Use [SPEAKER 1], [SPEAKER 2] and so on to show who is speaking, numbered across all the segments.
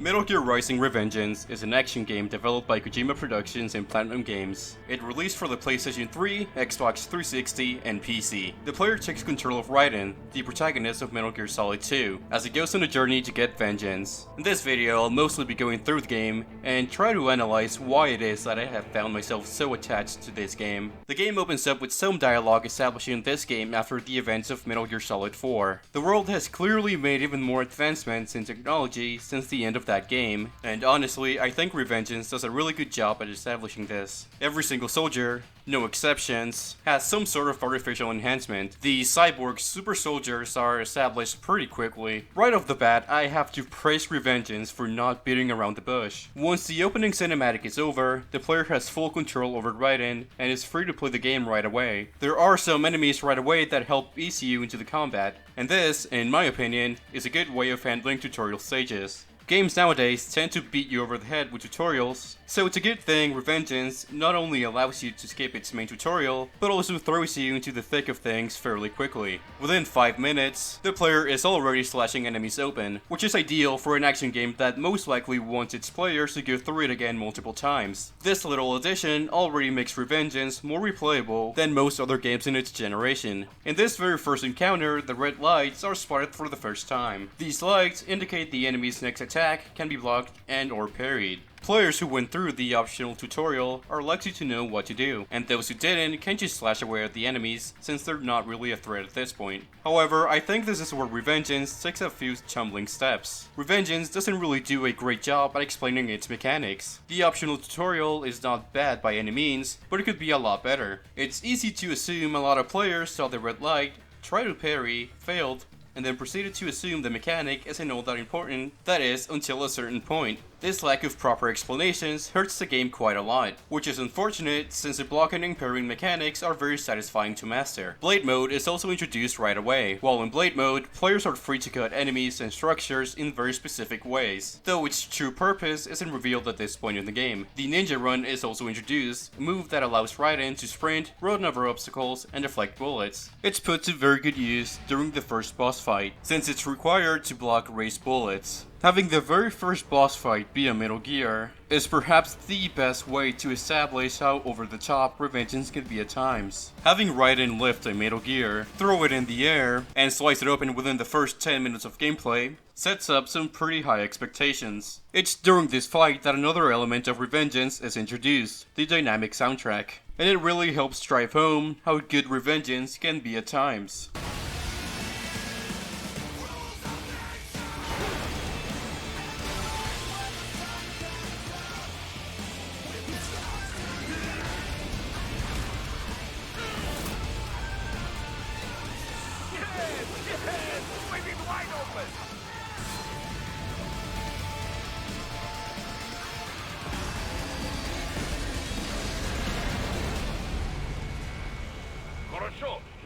[SPEAKER 1] Metal Gear Rising: Revengeance is an action game developed by Kojima Productions and Platinum Games. It released for the PlayStation 3, Xbox 360, and PC. The player takes control of Raiden, the protagonist of Metal Gear Solid 2, as he goes on a journey to get vengeance. In this video, I'll mostly be going through the game and try to analyze why it is that I have found myself so attached to this game. The game opens up with some dialogue establishing this game after the events of Metal Gear Solid 4. The world has clearly made even more advancements in technology since the end of that game, and honestly, I think Revengeance does a really good job at establishing this. Every single soldier, no exceptions, has some sort of artificial enhancement. The cyborg super soldiers are established pretty quickly. Right off the bat, I have to praise Revengeance for not beating around the bush. Once the opening cinematic is over, the player has full control over Raiden and is free to play the game right away. There are some enemies right away that help ease you into the combat, and this, in my opinion, is a good way of handling tutorial stages. Games nowadays tend to beat you over the head with tutorials, so it's a good thing Revengeance not only allows you to skip its main tutorial, but also throws you into the thick of things fairly quickly. Within 5 minutes, the player is already slashing enemies open, which is ideal for an action game that most likely wants its players to go through it again multiple times. This little addition already makes Revengeance more replayable than most other games in its generation. In this very first encounter, the red lights are spotted for the first time. These lights indicate the enemy's next attack can be blocked and or parried. Players who went through the optional tutorial are likely to know what to do, and those who didn't can just slash away at the enemies since they're not really a threat at this point. However, I think this is where Revengeance takes a few stumbling steps. Revengeance doesn't really do a great job at explaining its mechanics. The optional tutorial is not bad by any means, but it could be a lot better. It's easy to assume a lot of players saw the red light, tried to parry, failed, and then proceeded to assume the mechanic isn't all that important, that is, until a certain point. This lack of proper explanations hurts the game quite a lot, which is unfortunate since the blocking and parrying mechanics are very satisfying to master. Blade mode is also introduced right away. While in Blade mode, players are free to cut enemies and structures in very specific ways, though its true purpose isn't revealed at this point in the game. The Ninja Run is also introduced, a move that allows Raiden to sprint, run over obstacles, and deflect bullets. It's put to very good use during the first boss fight, since it's required to block raised bullets. Having the very first boss fight be a Metal Gear is perhaps the best way to establish how over the top Revengeance can be at times. Having Raiden lift a Metal Gear, throw it in the air, and slice it open within the first 10 minutes of gameplay sets up some pretty high expectations. It's during this fight that another element of Revengeance is introduced, the dynamic soundtrack, and it really helps drive home how good Revengeance can be at times.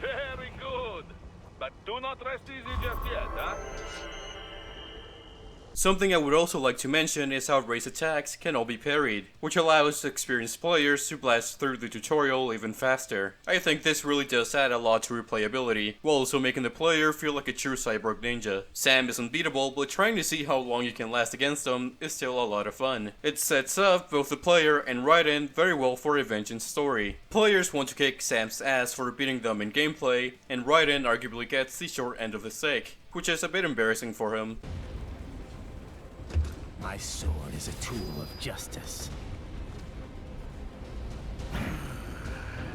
[SPEAKER 2] Very good. But do not rest easy just yet, huh?
[SPEAKER 1] Something I would also like to mention is how raised attacks can all be parried, which allows experienced players to blast through the tutorial even faster. I think this really does add a lot to replayability, while also making the player feel like a true cyborg ninja. Sam is unbeatable, but trying to see how long you can last against him is still a lot of fun. It sets up both the player and Raiden very well for a Revengeance story. Players want to kick Sam's ass for beating them in gameplay, and Raiden arguably gets the short end of the stick, which is a bit embarrassing for him.
[SPEAKER 3] My sword is a tool of justice.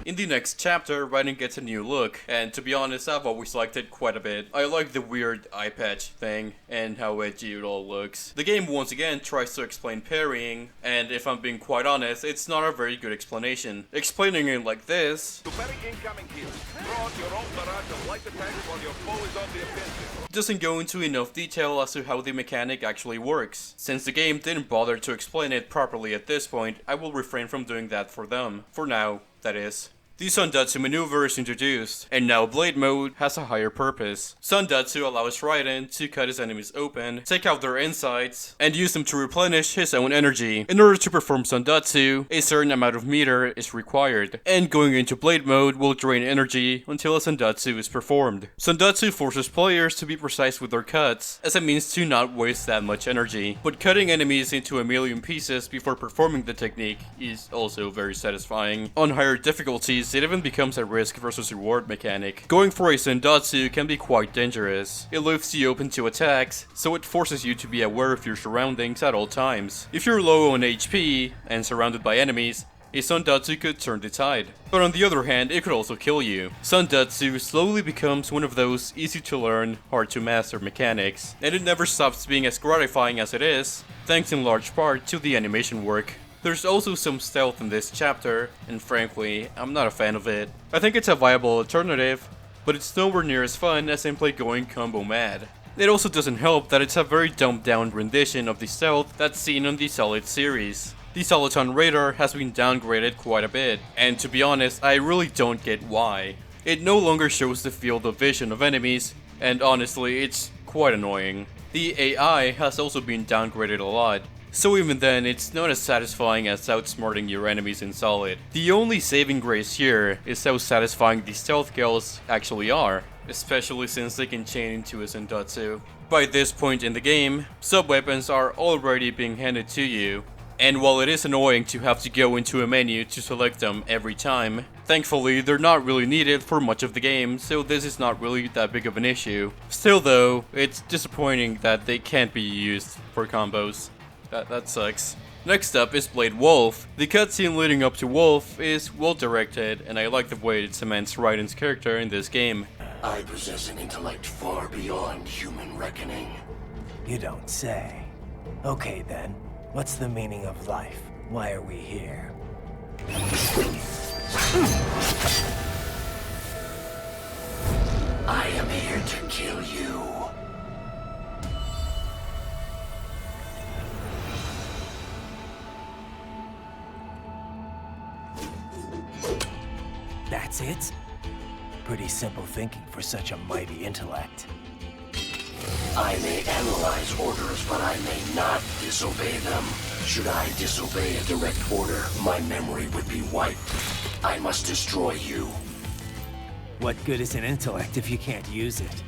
[SPEAKER 1] In the next chapter, Raiden gets a new look, and to be honest, I've always liked it quite a bit. I like the weird eye patch thing, and how edgy it all looks. The game once again tries to explain parrying, and if I'm being quite honest, it's not a very good explanation. Explaining it like this
[SPEAKER 2] To parry incoming kills, throw out your own barrage of light attacks while your foe is on the offensive.
[SPEAKER 1] doesn't go into enough detail as to how the mechanic actually works. Since the game didn't bother to explain it properly at this point, I will refrain from doing that for them. For now, that is. The Sandatsu maneuver is introduced, and now Blade Mode has a higher purpose. Sandatsu allows Raiden to cut his enemies open, take out their insides, and use them to replenish his own energy. In order to perform Sandatsu, a certain amount of meter is required, and going into Blade Mode will drain energy until a Sandatsu is performed. Sandatsu forces players to be precise with their cuts, as a means to not waste that much energy, but cutting enemies into a million pieces before performing the technique is also very satisfying. On higher difficulties, it even becomes a risk versus reward mechanic. Going for a Sendatsu can be quite dangerous. It leaves you open to attacks, so it forces you to be aware of your surroundings at all times. If you're low on HP and surrounded by enemies, a Sandatsu could turn the tide. But on the other hand, it could also kill you. Sandatsu slowly becomes one of those easy to learn, hard to master mechanics, and it never stops being as gratifying as it is, thanks in large part to the animation work. There's also some stealth in this chapter, and frankly, I'm not a fan of it. I think it's a viable alternative, but it's nowhere near as fun as simply going combo mad. It also doesn't help that it's a very dumbed down rendition of the stealth that's seen on the Solid series. The Soliton radar has been downgraded quite a bit, and to be honest, I really don't get why. It no longer shows the field of vision of enemies, and honestly, it's quite annoying. The AI has also been downgraded a lot, so even then, it's not as satisfying as outsmarting your enemies in Solid. The only saving grace here is how satisfying the stealth kills actually are, especially since they can chain into a Sendatsu. By this point in the game, sub-weapons are already being handed to you, and while it is annoying to have to go into a menu to select them every time, thankfully they're not really needed for much of the game, so this is not really that big of an issue. Still though, it's disappointing that they can't be used for combos. That sucks. Next up is Blade Wolf. The cutscene leading up to Wolf is well directed, and I like the way it cements Raiden's character in this game.
[SPEAKER 4] I possess an intellect far beyond human reckoning.
[SPEAKER 3] You don't say. Okay then, what's the meaning of life? Why are we here?
[SPEAKER 4] I am here to kill you.
[SPEAKER 3] That's it? Pretty simple thinking for such a mighty intellect.
[SPEAKER 4] I may analyze orders, but I may not disobey them. Should I disobey a direct order, my memory would be wiped. I must destroy you.
[SPEAKER 3] What good is an intellect if you can't use it?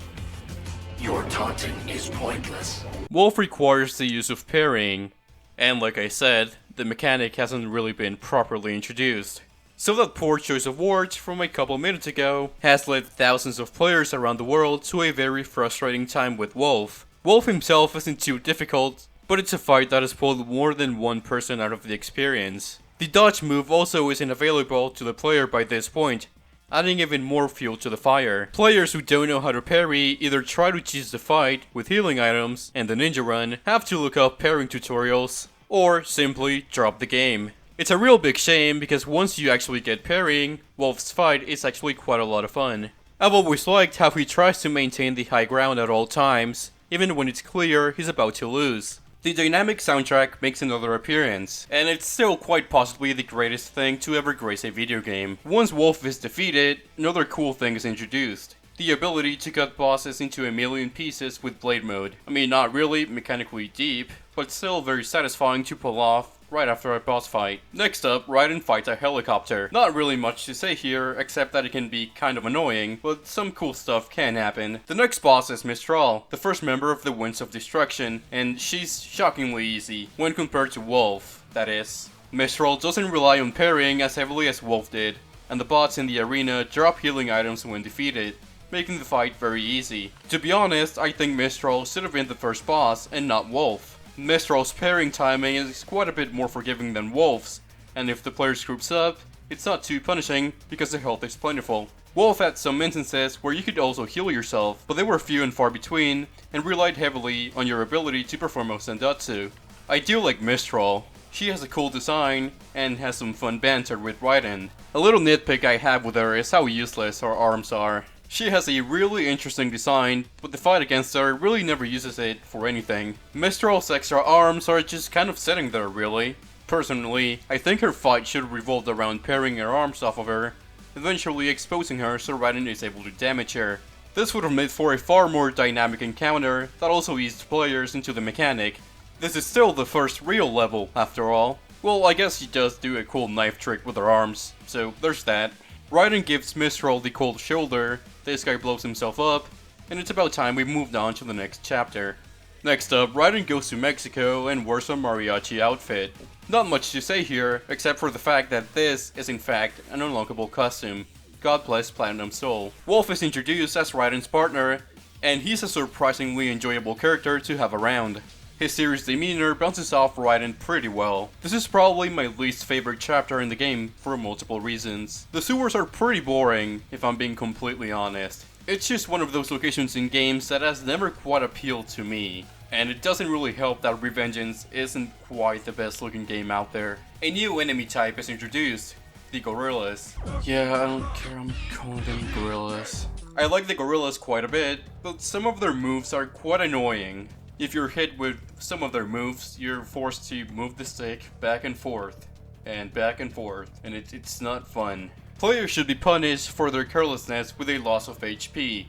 [SPEAKER 4] Your taunting is pointless.
[SPEAKER 1] Wolf requires the use of parrying, and like I said, the mechanic hasn't really been properly introduced. So that poor choice of words from a couple minutes ago has led thousands of players around the world to a very frustrating time with Wolf. Wolf himself isn't too difficult, but it's a fight that has pulled more than one person out of the experience. The dodge move also isn't available to the player by this point, adding even more fuel to the fire. Players who don't know how to parry either try to cheese the fight with healing items and the ninja run, have to look up parrying tutorials, or simply drop the game. It's a real big shame because once you actually get parrying, Wolf's fight is actually quite a lot of fun. I've always liked how he tries to maintain the high ground at all times, even when it's clear he's about to lose. The dynamic soundtrack makes another appearance, and it's still quite possibly the greatest thing to ever grace a video game. Once Wolf is defeated, another cool thing is introduced. The ability to cut bosses into a million pieces with Blade Mode. I mean, not really mechanically deep, but still very satisfying to pull off right after a boss fight. Next up, Raiden fights a helicopter. Not really much to say here, except that it can be kind of annoying, but some cool stuff can happen. The next boss is Mistral, the first member of the Winds of Destruction, and she's shockingly easy, when compared to Wolf, that is. Mistral doesn't rely on parrying as heavily as Wolf did, and the bots in the arena drop healing items when defeated, making the fight very easy. To be honest, I think Mistral should have been the first boss, and not Wolf. Mistral's parrying timing is quite a bit more forgiving than Wolf's, and if the player screws up, it's not too punishing because the health is plentiful. Wolf had some instances where you could also heal yourself, but they were few and far between, and relied heavily on your ability to perform a Sendatsu. I do like Mistral. She has a cool design, and has some fun banter with Raiden. A little nitpick I have with her is how useless her arms are. She has a really interesting design, but the fight against her really never uses it for anything. Mistral's extra arms are just kind of sitting there really. Personally, I think her fight should have revolved around parrying her arms off of her, eventually exposing her so Raiden is able to damage her. This would have made for a far more dynamic encounter that also eased players into the mechanic. This is still the first real level, after all. Well, I guess she does do a cool knife trick with her arms, so there's that. Raiden gives Mistral the cold shoulder, this guy blows himself up, and it's about time we moved on to the next chapter. Next up, Raiden goes to Mexico and wears a mariachi outfit. Not much to say here, except for the fact that this is in fact an unlockable costume. God bless Platinum Soul. Wolf is introduced as Raiden's partner, and he's a surprisingly enjoyable character to have around. His serious demeanor bounces off Raiden pretty well. This is probably my least favorite chapter in the game for multiple reasons. The sewers are pretty boring, if I'm being completely honest. It's just one of those locations in games that has never quite appealed to me. And it doesn't really help that Revengeance isn't quite the best looking game out there. A new enemy type is introduced, the gorillas. Yeah, I don't care, I'm calling them gorillas. I like the gorillas quite a bit, but some of their moves are quite annoying. If you're hit with some of their moves, you're forced to move the stick back and forth, and it's not fun. Players should be punished for their carelessness with a loss of HP,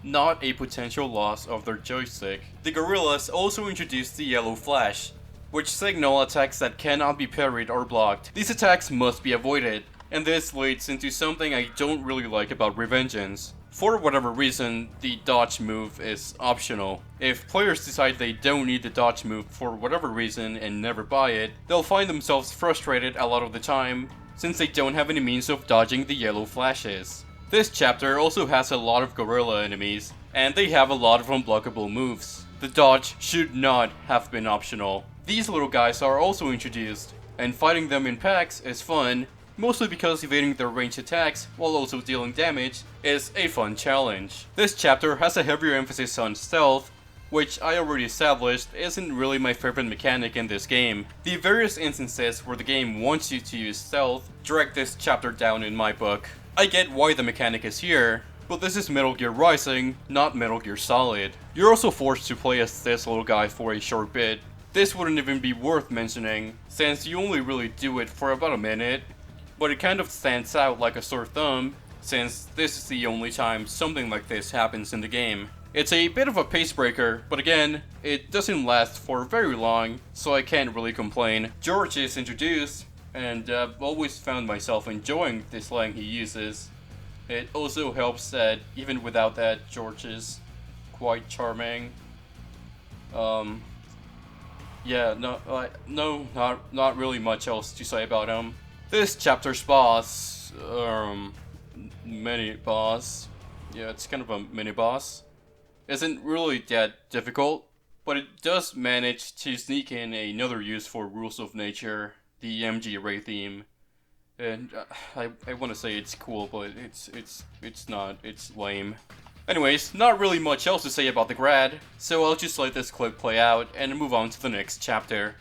[SPEAKER 1] not a potential loss of their joystick. The gorillas also introduced the yellow flash, which signal attacks that cannot be parried or blocked. These attacks must be avoided, and this leads into something I don't really like about Revengeance. For whatever reason, the dodge move is optional. If players decide they don't need the dodge move for whatever reason and never buy it, they'll find themselves frustrated a lot of the time, since they don't have any means of dodging the yellow flashes. This chapter also has a lot of gorilla enemies, and they have a lot of unblockable moves. The dodge should not have been optional. These little guys are also introduced, and fighting them in packs is fun, mostly because evading their ranged attacks while also dealing damage is a fun challenge. This chapter has a heavier emphasis on stealth, which I already established isn't really my favorite mechanic in this game. The various instances where the game wants you to use stealth drag this chapter down in my book. I get why the mechanic is here, but this is Metal Gear Rising, not Metal Gear Solid. You're also forced to play as this little guy for a short bit. This wouldn't even be worth mentioning, since you only really do it for about a minute, but it kind of stands out like a sore thumb, since this is the only time something like this happens in the game. It's a bit of a pace breaker, but again, it doesn't last for very long, so I can't really complain. George is introduced, and I've always found myself enjoying the slang he uses. It also helps that even without that, George is quite charming. Yeah, not really much else to say about him. This chapter's boss, mini boss, yeah, it's kind of a mini boss, isn't really that difficult, but it does manage to sneak in another use for Rules of Nature, the MG Ray theme, and I want to say it's cool, but it's not, it's lame. Anyways, not really much else to say about the grad, so I'll just let this clip play out and move on to the next chapter.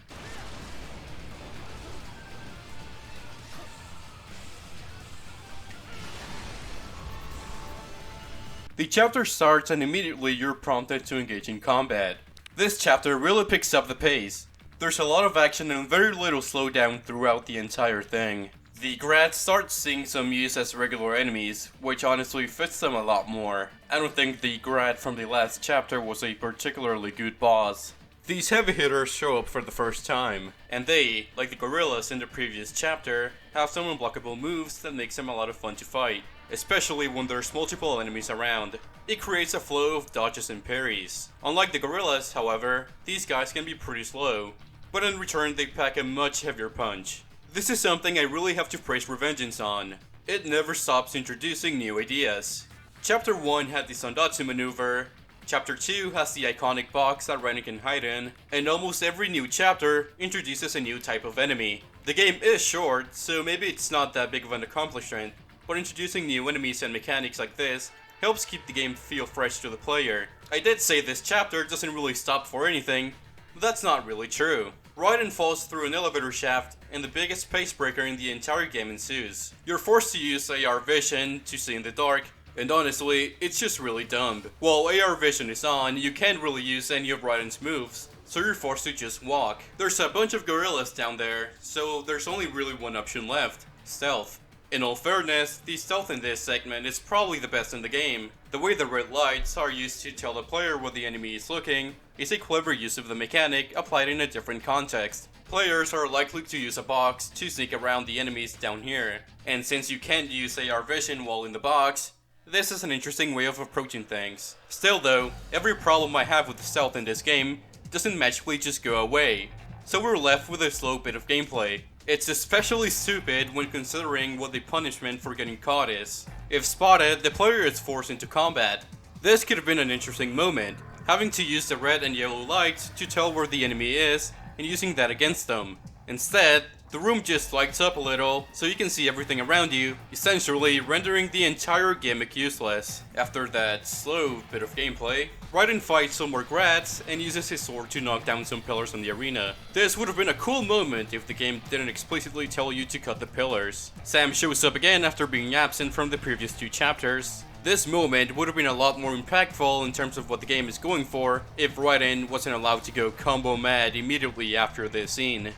[SPEAKER 1] The chapter starts and immediately you're prompted to engage in combat. This chapter really picks up the pace. There's a lot of action and very little slowdown throughout the entire thing. The grads start seeing some use as regular enemies, which honestly fits them a lot more. I don't think the grad from the last chapter was a particularly good boss. These heavy hitters show up for the first time, and they, like the gorillas in the previous chapter, have some unblockable moves that makes them a lot of fun to fight, especially when there's multiple enemies around. It creates a flow of dodges and parries. Unlike the gorillas, however, these guys can be pretty slow, but in return they pack a much heavier punch. This is something I really have to praise Revengeance on. It never stops introducing new ideas. Chapter 1 had the Sandatsu maneuver, Chapter 2 has the iconic box that Raiden can hide in, and almost every new chapter introduces a new type of enemy. The game is short, so maybe it's not that big of an accomplishment, but introducing new enemies and mechanics like this helps keep the game feel fresh to the player. I did say this chapter doesn't really stop for anything, but that's not really true. Raiden falls through an elevator shaft, and the biggest pace breaker in the entire game ensues. You're forced to use AR vision to see in the dark, and honestly, it's just really dumb. While AR vision is on, you can't really use any of Raiden's moves, so you're forced to just walk. There's a bunch of gorillas down there, so there's only really one option left: stealth. In all fairness, the stealth in this segment is probably the best in the game. The way the red lights are used to tell the player where the enemy is looking is a clever use of the mechanic applied in a different context. Players are likely to use a box to sneak around the enemies down here, and since you can't use AR vision while in the box, this is an interesting way of approaching things. Still though, every problem I have with stealth in this game doesn't magically just go away, so we're left with a slow bit of gameplay. It's especially stupid when considering what the punishment for getting caught is. If spotted, the player is forced into combat. This could have been an interesting moment, having to use the red and yellow lights to tell where the enemy is and using that against them. Instead, the room just lights up a little so you can see everything around you, essentially rendering the entire gimmick useless. After that slow bit of gameplay, Raiden fights some more grats and uses his sword to knock down some pillars in the arena. This would have been a cool moment if the game didn't explicitly tell you to cut the pillars. Sam shows up again after being absent from the previous 2 chapters. This moment would have been a lot more impactful in terms of what the game is going for if Raiden wasn't allowed to go combo mad immediately after this scene.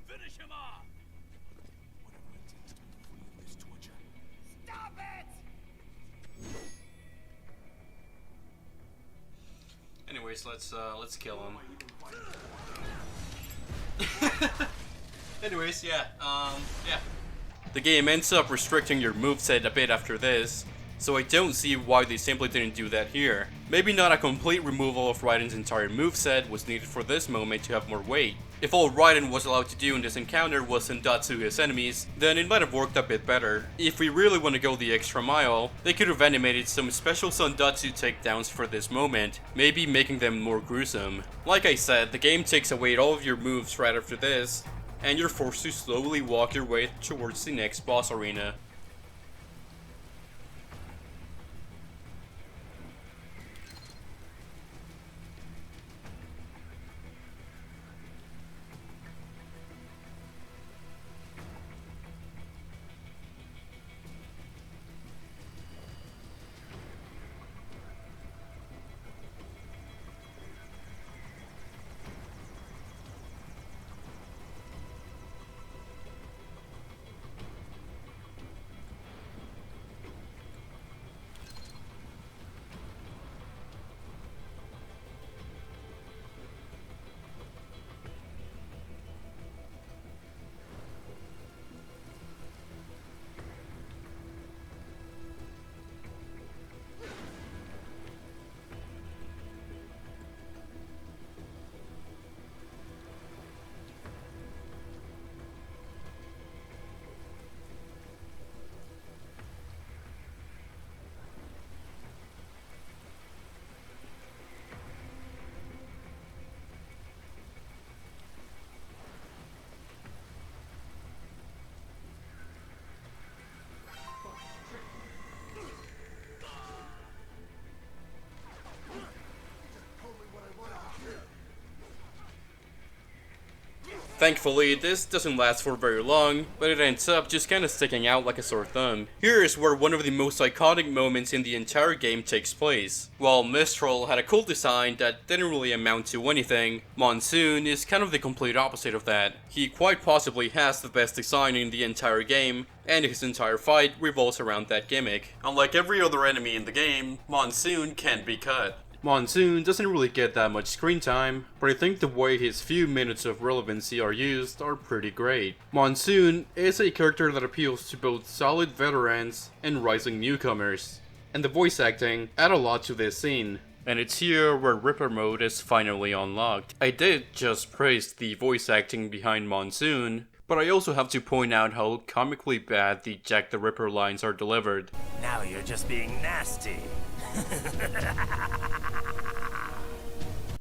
[SPEAKER 2] Finish him off! Stop it!
[SPEAKER 1] Anyways, let's kill him. Anyways, yeah. The game ends up restricting your moveset a bit after this, so I don't see why they simply didn't do that here. Maybe not a complete removal of Raiden's entire moveset was needed for this moment to have more weight. If all Raiden was allowed to do in this encounter was Sendatsu his enemies, then it might have worked a bit better. If we really want to go the extra mile, they could have animated some special Sendatsu takedowns for this moment, maybe making them more gruesome. Like I said, the game takes away all of your moves right after this, and you're forced to slowly walk your way towards the next boss arena. Thankfully, this doesn't last for very long, but it ends up just kinda sticking out like a sore thumb. Here is where one of the most iconic moments in the entire game takes place. While Mistral had a cool design that didn't really amount to anything, Monsoon is kind of the complete opposite of that. He quite possibly has the best design in the entire game, and his entire fight revolves around that gimmick. Unlike every other enemy in the game, Monsoon can't be cut. Monsoon doesn't really get that much screen time, but I think the way his few minutes of relevancy are used are pretty great. Monsoon is a character that appeals to both solid veterans and rising newcomers, and the voice acting add a lot to this scene. And it's here where Ripper mode is finally unlocked. I did just praise the voice acting behind Monsoon, but I also have to point out how comically bad the Jack the Ripper lines are delivered.
[SPEAKER 3] Now you're just being nasty.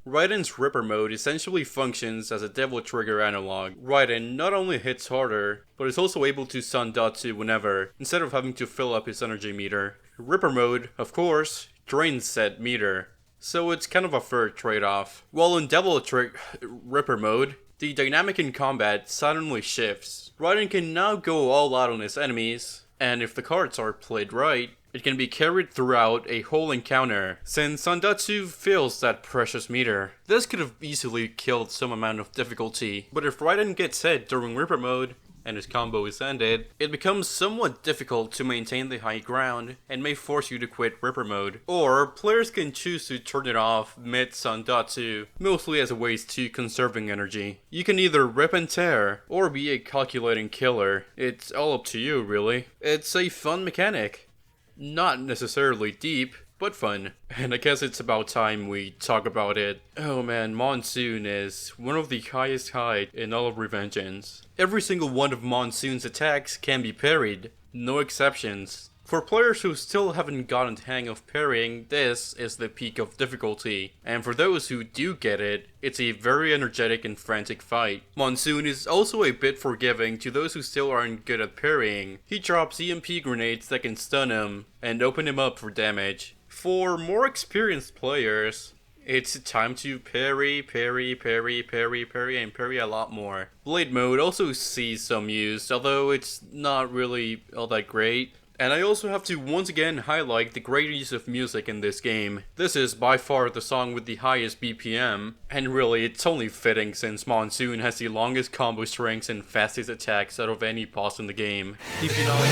[SPEAKER 1] Raiden's Ripper mode essentially functions as a Devil Trigger analog. Raiden not only hits harder, but is also able to Sandatsu whenever, instead of having to fill up his energy meter. Ripper mode, of course, drains said meter, so it's kind of a fair trade-off. While in Ripper mode, the dynamic in combat suddenly shifts. Raiden can now go all out on his enemies, and if the cards are played right, it can be carried throughout a whole encounter, since Sandatsu fills that precious meter. This could have easily killed some amount of difficulty, but if Raiden gets hit during Reaper mode, and his combo is ended, it becomes somewhat difficult to maintain the high ground and may force you to quit Ripper mode. Or, players can choose to turn it off mid-Sandatsu, mostly as a way to conserving energy. You can either rip and tear, or be a calculating killer. It's all up to you, really. It's a fun mechanic. Not necessarily deep, but fun. And I guess it's about time we talk about it. Oh man, Monsoon is one of the highest height in all of Revengeance. Every single one of Monsoon's attacks can be parried, no exceptions. For players who still haven't gotten the hang of parrying, this is the peak of difficulty. And for those who do get it, it's a very energetic and frantic fight. Monsoon is also a bit forgiving to those who still aren't good at parrying. He drops EMP grenades that can stun him and open him up for damage. For more experienced players, it's time to parry, and parry a lot more. Blade mode also sees some use, although it's not really all that great. And I also have to once again highlight the great use of music in this game. This is by far the song with the highest BPM, and really it's only fitting since Monsoon has the longest combo strings and fastest attacks out of any boss in the game. The finale.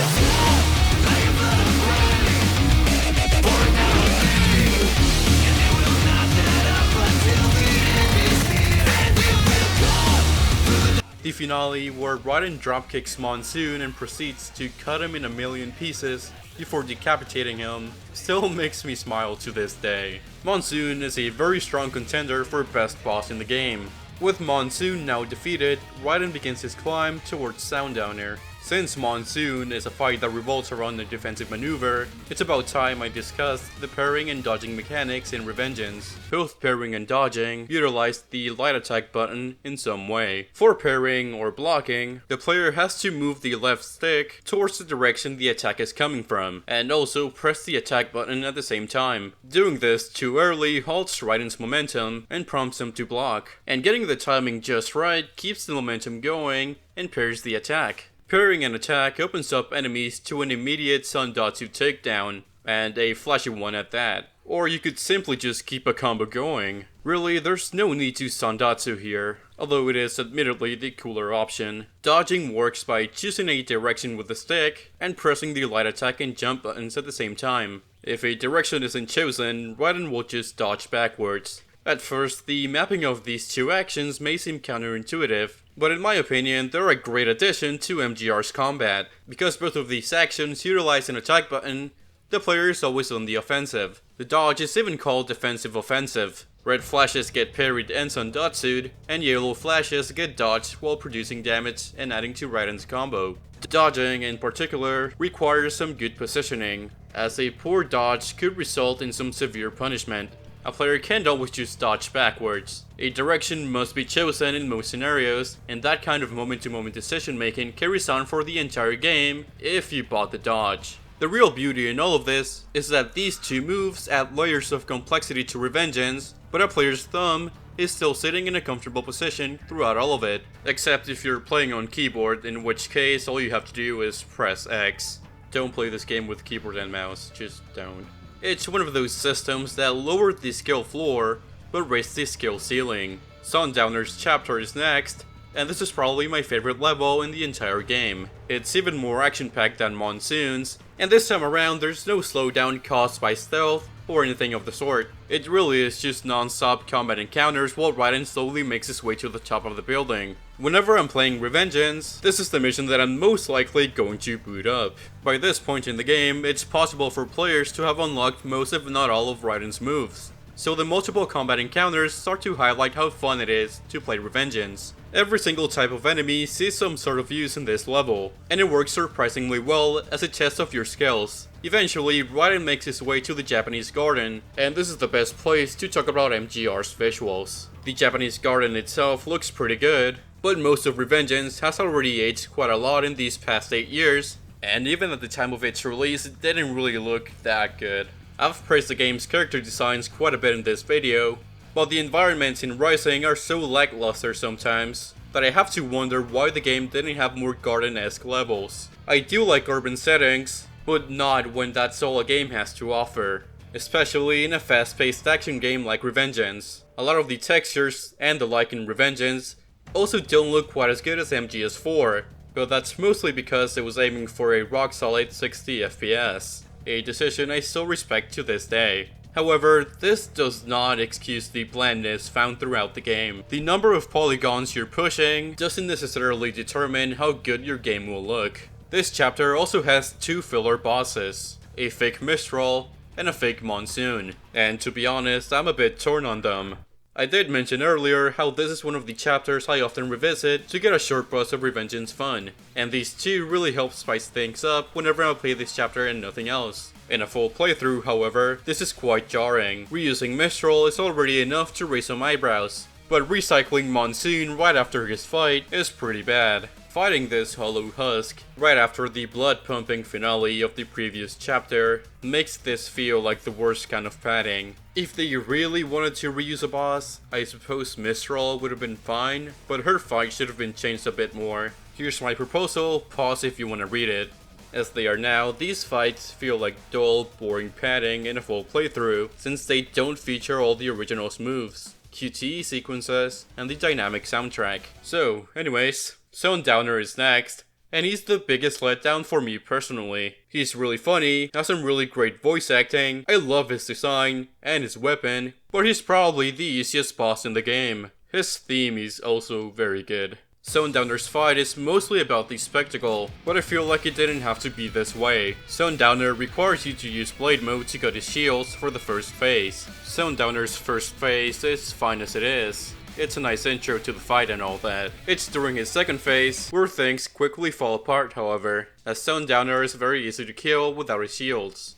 [SPEAKER 1] The finale, where Raiden dropkicks Monsoon and proceeds to cut him in a million pieces before decapitating him, still makes me smile to this day. Monsoon is a very strong contender for best boss in the game. With Monsoon now defeated, Raiden begins his climb towards Sundowner. Since Monsoon is a fight that revolves around a defensive maneuver, it's about time I discussed the parrying and dodging mechanics in Revengeance. Both parrying and dodging utilize the light attack button in some way. For parrying or blocking, the player has to move the left stick towards the direction the attack is coming from, and also press the attack button at the same time. Doing this too early halts Raiden's momentum and prompts him to block, and getting the timing just right keeps the momentum going and parries the attack. Parrying an attack opens up enemies to an immediate Sandatsu takedown, and a flashy one at that. Or you could simply just keep a combo going. Really, there's no need to Sandatsu here, although it is admittedly the cooler option. Dodging works by choosing a direction with the stick, and pressing the light attack and jump buttons at the same time. If a direction isn't chosen, Raiden will just dodge backwards. At first, the mapping of these two actions may seem counterintuitive, but in my opinion, they're a great addition to MGR's combat. Because both of these actions utilize an attack button, the player is always on the offensive. The dodge is even called defensive offensive. Red flashes get parried and Sandatsu'd, and yellow flashes get dodged while producing damage and adding to Raiden's combo. Dodging, in particular, requires some good positioning, as a poor dodge could result in some severe punishment. A player can't always just dodge backwards. A direction must be chosen in most scenarios, and that kind of moment-to-moment decision making carries on for the entire game if you bought the dodge. The real beauty in all of this is that these two moves add layers of complexity to Revengeance, but a player's thumb is still sitting in a comfortable position throughout all of it. Except if you're playing on keyboard, in which case all you have to do is press X. Don't play this game with keyboard and mouse, just don't. It's one of those systems that lowered the skill floor, but raised the skill ceiling. Sundowner's chapter is next, and this is probably my favorite level in the entire game. It's even more action-packed than Monsoon's, and this time around there's no slowdown caused by stealth or anything of the sort. It really is just non-stop combat encounters while Raiden slowly makes his way to the top of the building. Whenever I'm playing Revengeance, this is the mission that I'm most likely going to boot up. By this point in the game, it's possible for players to have unlocked most if not all of Raiden's moves. So the multiple combat encounters start to highlight how fun it is to play Revengeance. Every single type of enemy sees some sort of use in this level, and it works surprisingly well as a test of your skills. Eventually, Raiden makes his way to the Japanese garden, and this is the best place to talk about MGR's visuals. The Japanese garden itself looks pretty good, but most of Revengeance has already aged quite a lot in these past 8 years, and even at the time of its release, it didn't really look that good. I've praised the game's character designs quite a bit in this video, while the environments in Rising are so lackluster sometimes. that I have to wonder why the game didn't have more garden-esque levels. I do like urban settings, but not when that's all a game has to offer. Especially in a fast-paced action game like Revengeance. A lot of the textures and the like in Revengeance also don't look quite as good as MGS4, but that's mostly because it was aiming for a rock-solid 60 FPS, a decision I still respect to this day. However, this does not excuse the blandness found throughout the game. The number of polygons you're pushing doesn't necessarily determine how good your game will look. This chapter also has 2 filler bosses, a fake Mistral and a fake Monsoon, and to be honest, I'm a bit torn on them. I did mention earlier how this is one of the chapters I often revisit to get a short burst of Revengeance fun, and these 2 really help spice things up whenever I play this chapter and nothing else. In a full playthrough, however, this is quite jarring. Reusing Mistral is already enough to raise some eyebrows, but recycling Monsoon right after his fight is pretty bad. Fighting this hollow husk right after the blood-pumping finale of the previous chapter makes this feel like the worst kind of padding. If they really wanted to reuse a boss, I suppose Mistral would have been fine, but her fight should have been changed a bit more. Here's my proposal, pause if you want to read it. As they are now, these fights feel like dull, boring padding in a full playthrough, since they don't feature all the original's moves, QTE sequences, and the dynamic soundtrack. So, anyways, Sundowner is next, and he's the biggest letdown for me personally. He's really funny, has some really great voice acting, I love his design, and his weapon, but he's probably the easiest boss in the game. His theme is also very good. Sundowner's fight is mostly about the spectacle, but I feel like it didn't have to be this way. Sundowner requires you to use blade mode to cut his shields for the first phase. Sundowner's first phase is fine as it is. It's a nice intro to the fight and all that. It's during his second phase where things quickly fall apart, however, as Sundowner is very easy to kill without his shields.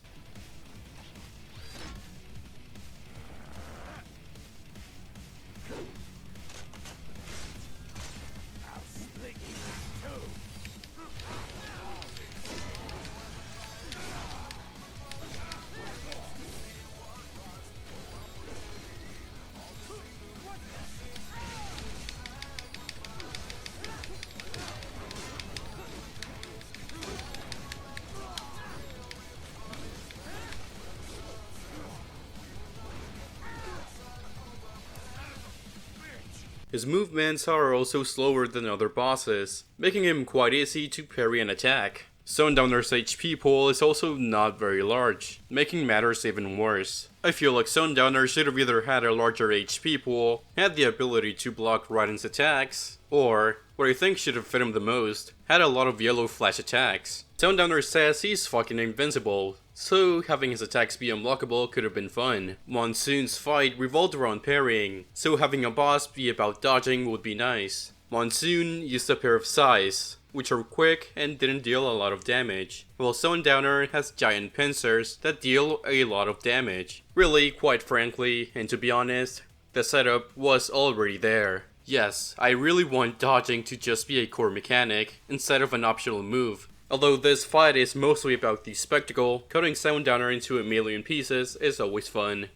[SPEAKER 1] His movements are also slower than other bosses, making him quite easy to parry an attack. Sundowner's HP pool is also not very large, making matters even worse. I feel like Sundowner should have either had a larger HP pool, had the ability to block Raiden's attacks, or, what I think should have fit him the most, had a lot of yellow flash attacks. Sundowner says he's fucking invincible, so having his attacks be unblockable could have been fun. Monsoon's fight revolved around parrying, so having a boss be about dodging would be nice. Monsoon used a pair of Sais, which are quick and didn't deal a lot of damage, while Sundowner has giant pincers that deal a lot of damage. Really, quite frankly, and to be honest, the setup was already there. Yes, I really want dodging to just be a core mechanic, instead of an optional move. Although this fight is mostly about the spectacle, cutting Sundowner into a million pieces is always fun.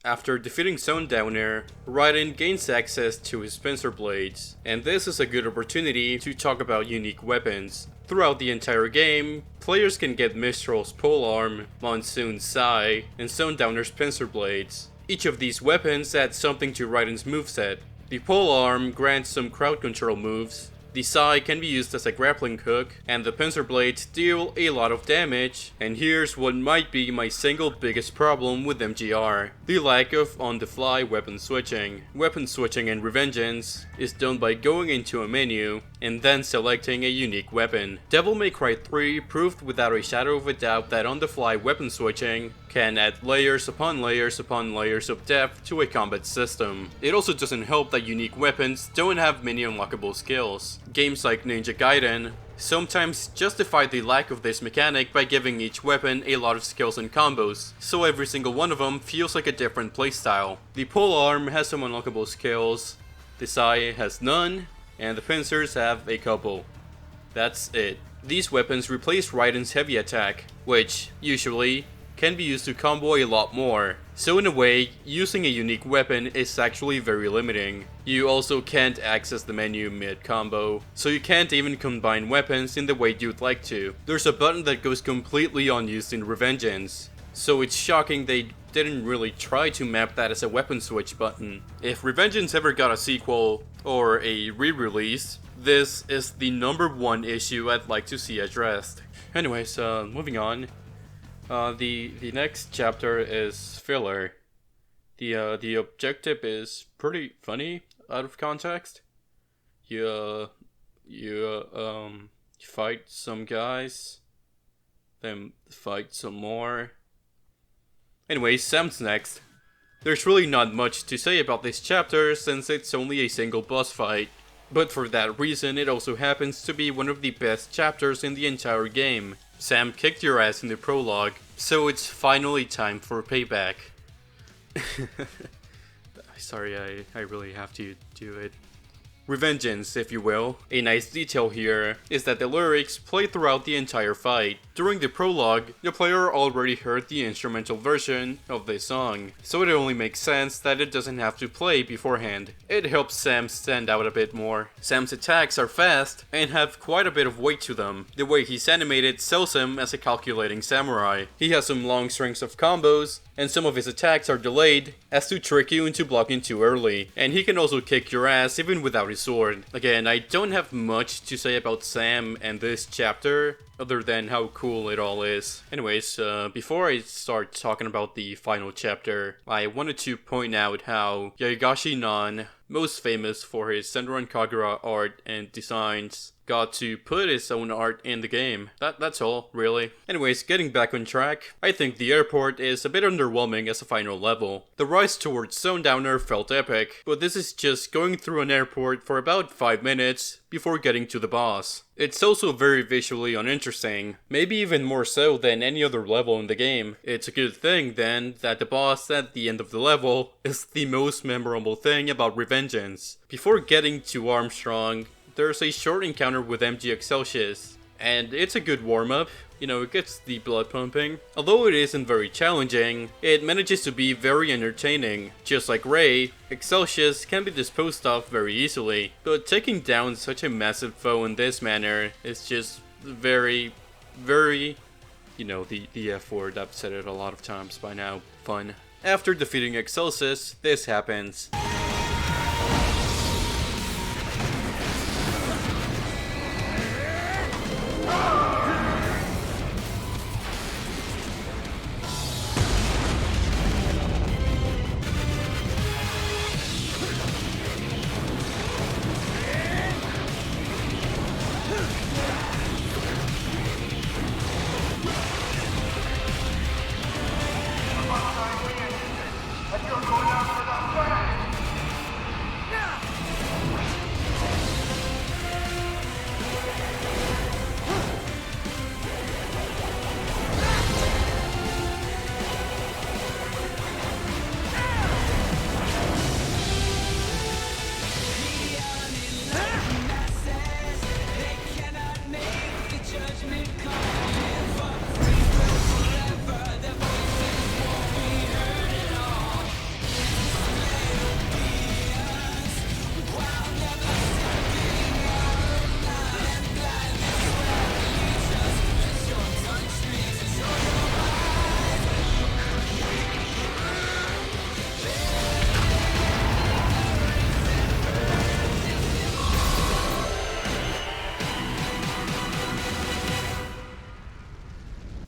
[SPEAKER 1] After defeating Sundowner, Raiden gains access to his pincer blades, and this is a good opportunity to talk about unique weapons. Throughout the entire game, players can get Mistral's polearm, Monsoon's sai, and Sundowner's pincer blades. Each of these weapons adds something to Raiden's moveset. The polearm grants some crowd control moves, the sai can be used as a grappling hook, and the pincer blades deal a lot of damage. And here's what might be my single biggest problem with MGR: the lack of on-the-fly weapon switching. Weapon switching in Revengeance is done by going into a menu and then selecting a unique weapon. Devil May Cry 3 proved without a shadow of a doubt that on-the-fly weapon switching can add layers upon layers upon layers of depth to a combat system. It also doesn't help that unique weapons don't have many unlockable skills. Games like Ninja Gaiden sometimes justify the lack of this mechanic by giving each weapon a lot of skills and combos, so every single one of them feels like a different playstyle. The polearm has some unlockable skills, the sai has none, and the pincers have a couple. That's it. These weapons replace Raiden's heavy attack, which, usually, can be used to combo a lot more. So in a way, using a unique weapon is actually very limiting. You also can't access the menu mid-combo, so you can't even combine weapons in the way you'd like to. There's a button that goes completely unused in Revengeance, so it's shocking they didn't really try to map that as a weapon switch button. If Revengeance ever got a sequel, or a re-release, this is the #1 issue I'd like to see addressed. Anyways, moving on. The next chapter is filler. The objective is pretty funny out of context. You fight some guys, then fight some more. Anyways, Sam's next. There's really not much to say about this chapter since it's only a single boss fight. But for that reason, it also happens to be one of the best chapters in the entire game. Sam kicked your ass in the prologue, so it's finally time for payback. Sorry, I really have to do it. Revengeance, if you will. A nice detail here is that the lyrics play throughout the entire fight. During the prologue, the player already heard the instrumental version of this song, so it only makes sense that it doesn't have to play beforehand. It helps Sam stand out a bit more. Sam's attacks are fast and have quite a bit of weight to them. The way he's animated sells him as a calculating samurai. He has some long strings of combos, and some of his attacks are delayed as to trick you into blocking too early. And he can also kick your ass even without his sword. Again, I don't have much to say about Sam and this chapter, other than how cool it all is. Anyways, before I start talking about the final chapter, I wanted to point out how Yagashi Nan, most famous for his Senran Kagura art and designs, got to put his own art in the game. That's all, really. Anyways, getting back on track, I think the airport is a bit underwhelming as a final level. The rise towards Sundowner felt epic, but this is just going through an airport for about 5 minutes before getting to the boss. It's also very visually uninteresting, maybe even more so than any other level in the game. It's a good thing, then, that the boss at the end of the level is the most memorable thing about Revengeance. Before getting to Armstrong, there's a short encounter with MG Excelsius, and it's a good warm-up. You know, it gets the blood pumping. Although it isn't very challenging, it manages to be very entertaining. Just like Ray, Excelsius can be disposed of very easily, but taking down such a massive foe in this manner is just very, you know, the F word, I've said it a lot of times by now, fun. After defeating Excelsius, this happens.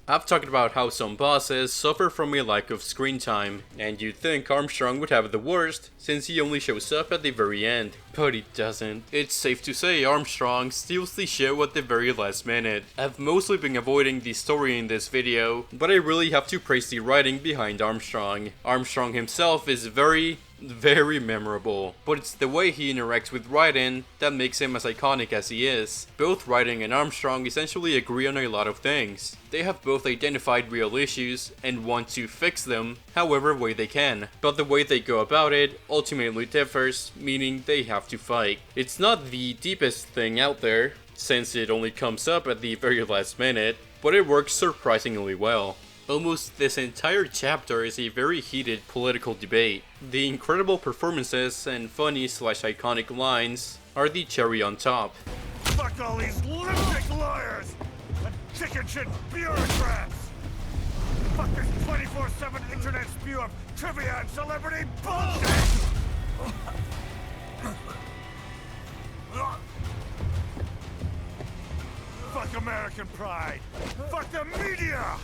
[SPEAKER 1] I've talked about how some bosses suffer from a lack of screen time, and you'd think Armstrong would have the worst, since he only shows up at the very end. But he doesn't. It's safe to say Armstrong steals the show at the very last minute. I've mostly been avoiding the story in this video, but I really have to praise the writing behind Armstrong. Armstrong himself is very very memorable, but it's the way he interacts with Raiden that makes him as iconic as he is. Both Raiden and Armstrong essentially agree on a lot of things. They have both identified real issues and want to fix them however way they can, but the way they go about it ultimately differs, meaning they have to fight. It's not the deepest thing out there, since it only comes up at the very last minute, but it works surprisingly well. Almost this entire chapter is a very heated political debate. The incredible performances and funny/iconic lines are the cherry on top.
[SPEAKER 2] Fuck all these lipstick lawyers and chicken shit bureaucrats! Fuck this 24/7 internet spew of trivia and celebrity bullshit! Fuck American pride! Fuck the media!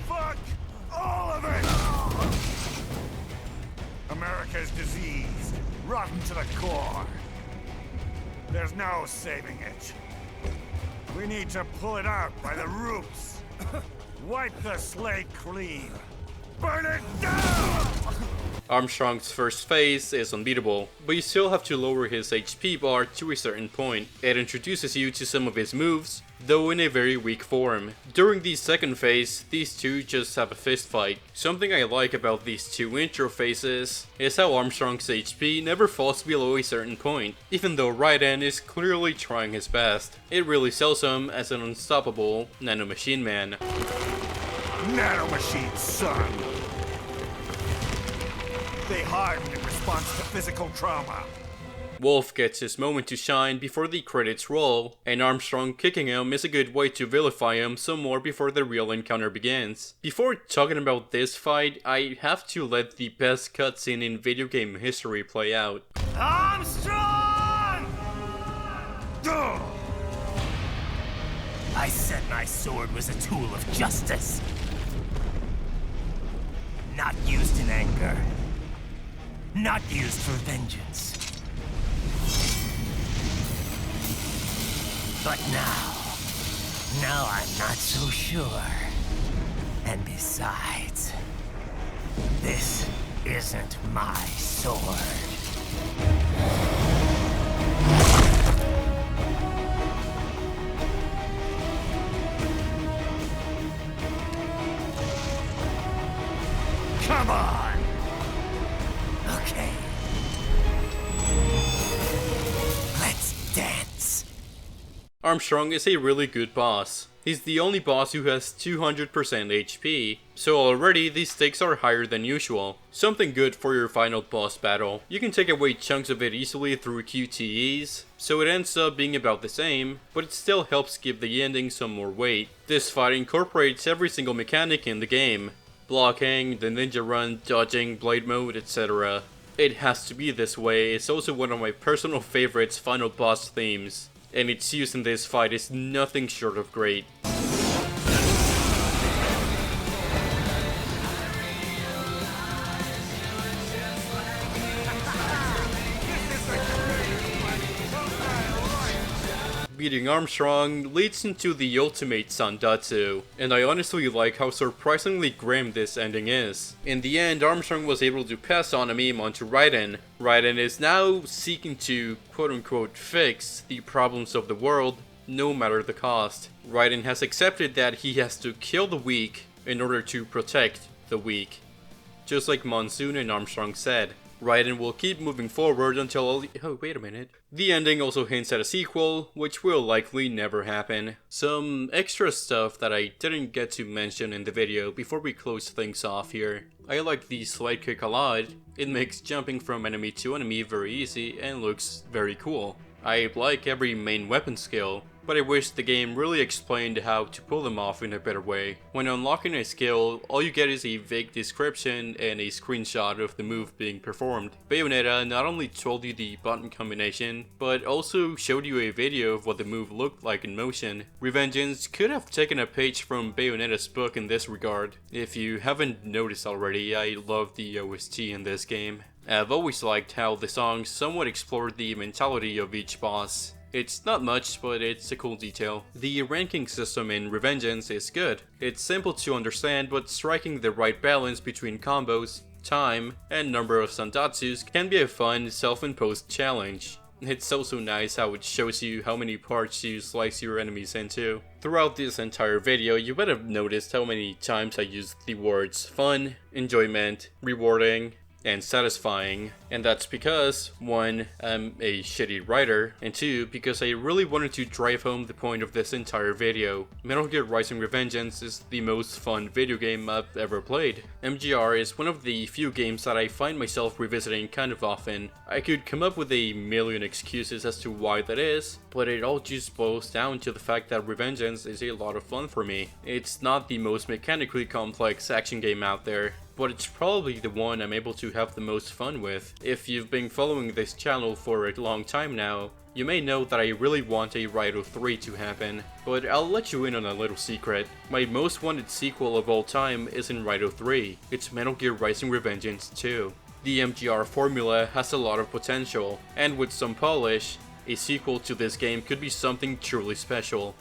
[SPEAKER 2] Fuck all of it! America's diseased, rotten to the core. There's no saving it. We need to pull it out by the roots. Wipe the slate clean. Burn it down!
[SPEAKER 1] Armstrong's first phase is unbeatable, but you still have to lower his HP bar to a certain point. It introduces you to some of his moves, though in a very weak form. During the second phase, these two just have a fist fight. Something I like about these two intro phases is how Armstrong's HP never falls below a certain point. Even though Raiden is clearly trying his best, it really sells him as an unstoppable nanomachine man.
[SPEAKER 2] Nanomachines, son! They harden in response to physical trauma.
[SPEAKER 1] Wolf gets his moment to shine before the credits roll, and Armstrong kicking him is a good way to vilify him some more before the real encounter begins. Before talking about this fight, I have to let the best cutscene in video game history play out.
[SPEAKER 2] Armstrong!
[SPEAKER 3] I said my sword was a tool of justice. Not used in anger. Not used for vengeance. But now I'm not so sure. And besides, this isn't my sword.
[SPEAKER 2] Come on!
[SPEAKER 3] Okay. Let's dance.
[SPEAKER 1] Armstrong is a really good boss. He's the only boss who has 200% HP, so already these stakes are higher than usual. Something good for your final boss battle. You can take away chunks of it easily through QTEs, so it ends up being about the same, but it still helps give the ending some more weight. This fight incorporates every single mechanic in the game. Blocking, the ninja run, dodging, blade mode, etc. It has to be this way. It's also one of my personal favorites final boss themes, and its use in this fight is nothing short of great. Beating Armstrong leads into the ultimate Sandatsu, and I honestly like how surprisingly grim this ending is. In the end, Armstrong was able to pass on a meme onto Raiden. Raiden is now seeking to quote-unquote fix the problems of the world, no matter the cost. Raiden has accepted that he has to kill the weak in order to protect the weak. Just like Monsoon and Armstrong said. Raiden will keep moving forward until... Oh, wait a minute. The ending also hints at a sequel, which will likely never happen. Some extra stuff that I didn't get to mention in the video before we close things off here. I like the slide kick a lot. It makes jumping from enemy to enemy very easy and looks very cool. I like every main weapon skill, but I wish the game really explained how to pull them off in a better way. When unlocking a skill, all you get is a vague description and a screenshot of the move being performed. Bayonetta not only told you the button combination, but also showed you a video of what the move looked like in motion. Revengeance could have taken a page from Bayonetta's book in this regard. If you haven't noticed already, I love the OST in this game. I've always liked how the songs somewhat explored the mentality of each boss. It's not much, but it's a cool detail. The ranking system in Revengeance is good. It's simple to understand, but striking the right balance between combos, time, and number of Sandatsus can be a fun, self-imposed challenge. It's also nice how it shows you how many parts you slice your enemies into. Throughout this entire video, you might have noticed how many times I used the words fun, enjoyment, rewarding, and satisfying, and that's because 1. I'm a shitty writer, and 2. because I really wanted to drive home the point of this entire video. Metal Gear Rising: Revengeance is the most fun video game I've ever played. MGR is one of the few games that I find myself revisiting kind of often. I could come up with a million excuses as to why that is, but it all just boils down to the fact that Revengeance is a lot of fun for me. It's not the most mechanically complex action game out there, but it's probably the one I'm able to have the most fun with. If you've been following this channel for a long time now, you may know that I really want a Raito 3 to happen, but I'll let you in on a little secret. My most wanted sequel of all time isn't Raito 3, it's Metal Gear Rising: Revengeance 2. The MGR formula has a lot of potential, and with some polish, a sequel to this game could be something truly special.